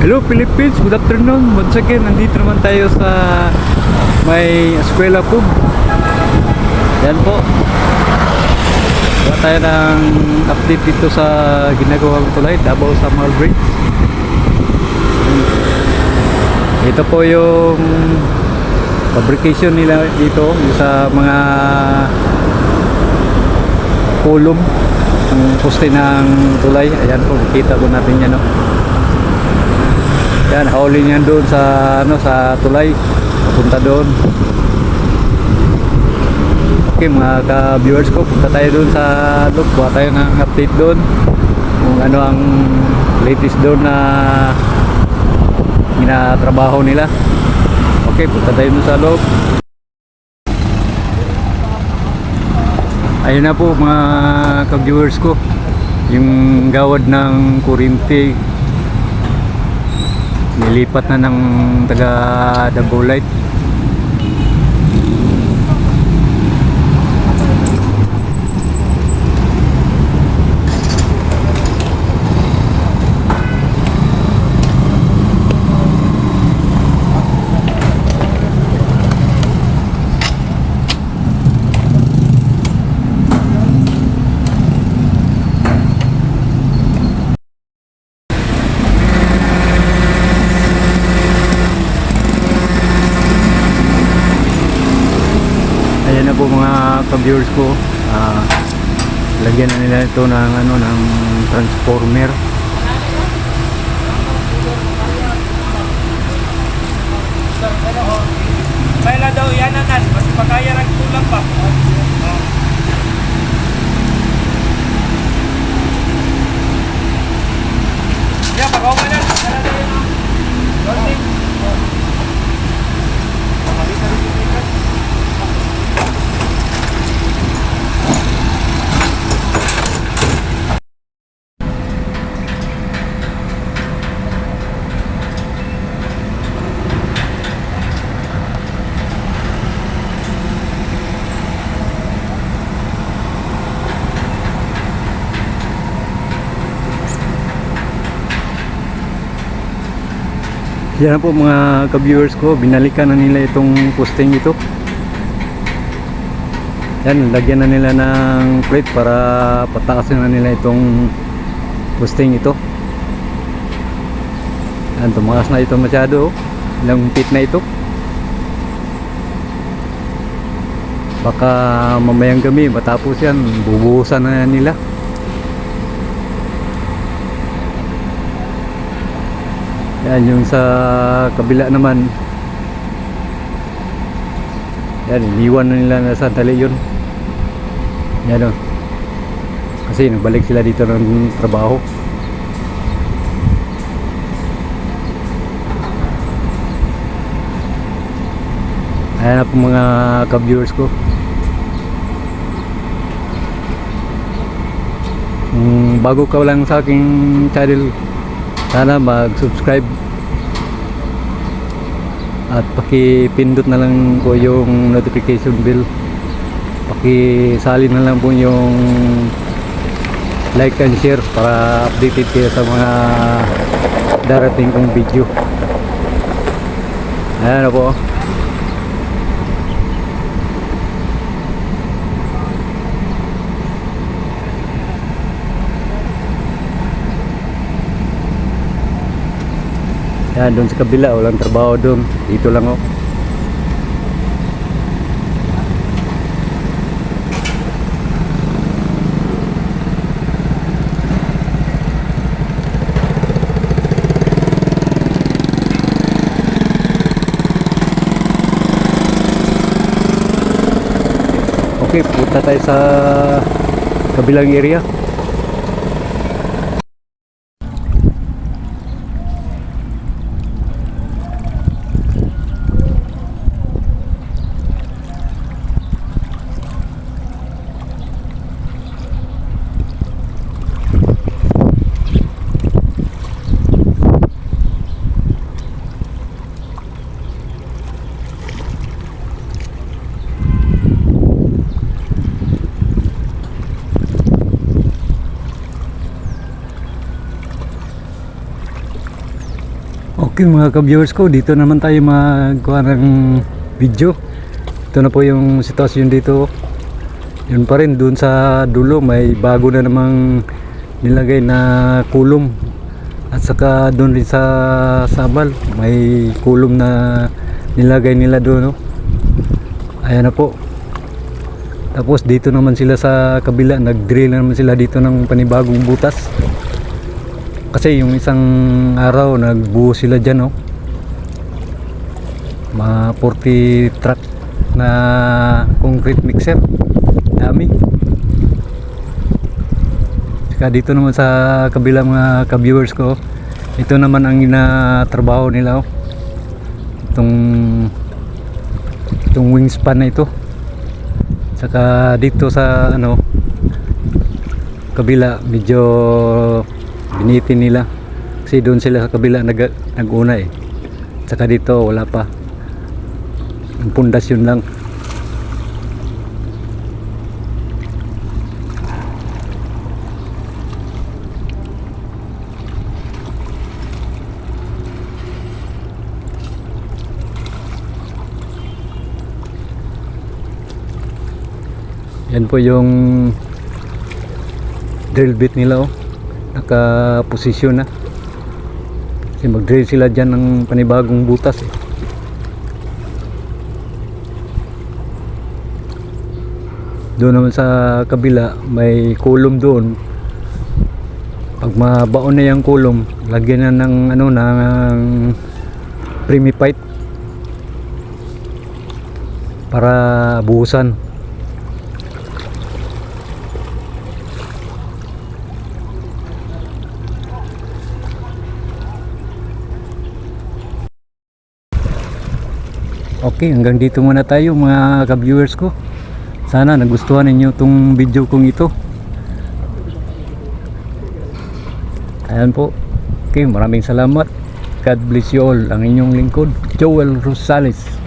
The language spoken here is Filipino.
Hello Philippines, good afternoon. Once again, nandito naman tayo sa may Eskwela Pub. Yan po. Gawa tayo ng update dito sa ginagawang tulay, Davao Summer Bridge. Ito po yung fabrication nila dito sa mga kulom ng poste ng tulay. Ayan po, makita po natin yan, no? Yan, hauling yan doon sa sa tulay, papunta doon. Okay mga ka-viewers ko, punta tayo doon sa loob, kuha tayo ng update doon kung ano ang latest doon na ginatrabaho nila. Okay, punta tayo doon sa loob. Ayun na po mga ka-viewers ko, yung gawad ng kuryente nilipat na ng taga Davao Light. Ayan na po mga ka-viewers ko, lagyan na nila ito ng ng transformer. Kaya daw yan nanan, mas pagkaya ng tulang pa. Ya, pagawa mo na. Kaya daw yan. Rolling. Yan po mga ka-viewers ko, binalikan na nila itong posting ito. Yan, lagyan na nila ng plate para pataasin na nila itong posting ito. Yan, tumakas na ito masyado, ilang feet na ito. Baka mamayang gabi matapos yan, bubuhusan na nila. Yan, yung sa kabila naman, yan, iniwan na nila na sandali yun. Yan o, kasi nagbalik sila dito ng trabaho. Ayan na po mga ka-viewers ko. Bago ka lang sa aking channel, sana mag-subscribe at pakipindot na lang po yung notification bell. Pakisali na lang po yung like and share para updated kayo sa mga darating kong video. Ayan na po. Yan, doon sa kabila, walang trabaho doon. Dito lang ako. Okay, punta tayo sa kabilang area. Okay mga ka-viewers ko, dito naman tayo magkuha ng video. Ito na po yung sitwasyon dito. Yun pa rin, dun sa dulo may bago na namang nilagay na kulom. At saka dun rin sa sabal may kulom na nilagay nila doon, no? Ayan na po. Tapos dito naman sila sa kabila, nag-drill na naman sila dito ng panibagong butas. Kasi yung isang araw nagbuo sila dyan, no? Mga 40 truck na concrete mixer. Dami. Saka dito naman sa kabila mga ka-viewers ko, ito naman ang inatrabaho nila, oh. Itong wingspan na ito. Saka dito sa kabila medyo binitin nila kasi doon sila sa kabila nag-una eh. Saka dito wala pa, ang pundasyon lang. Yan po yung drill bit nila, oh. Naka-posisyon na. Kasi mag-drill sila dyan ng panibagong butas, eh. Doon naman sa kabila may kulom doon. Pag mabaon na yung kulom, lagyan na ng ng primipite para buhusan. Okay, hanggang dito muna tayo mga ka-viewers ko. Sana nagustuhan ninyo itong video kong ito. Ayan po. Okay, maraming salamat. God bless you all. Ang inyong lingkod, Joel Rosales.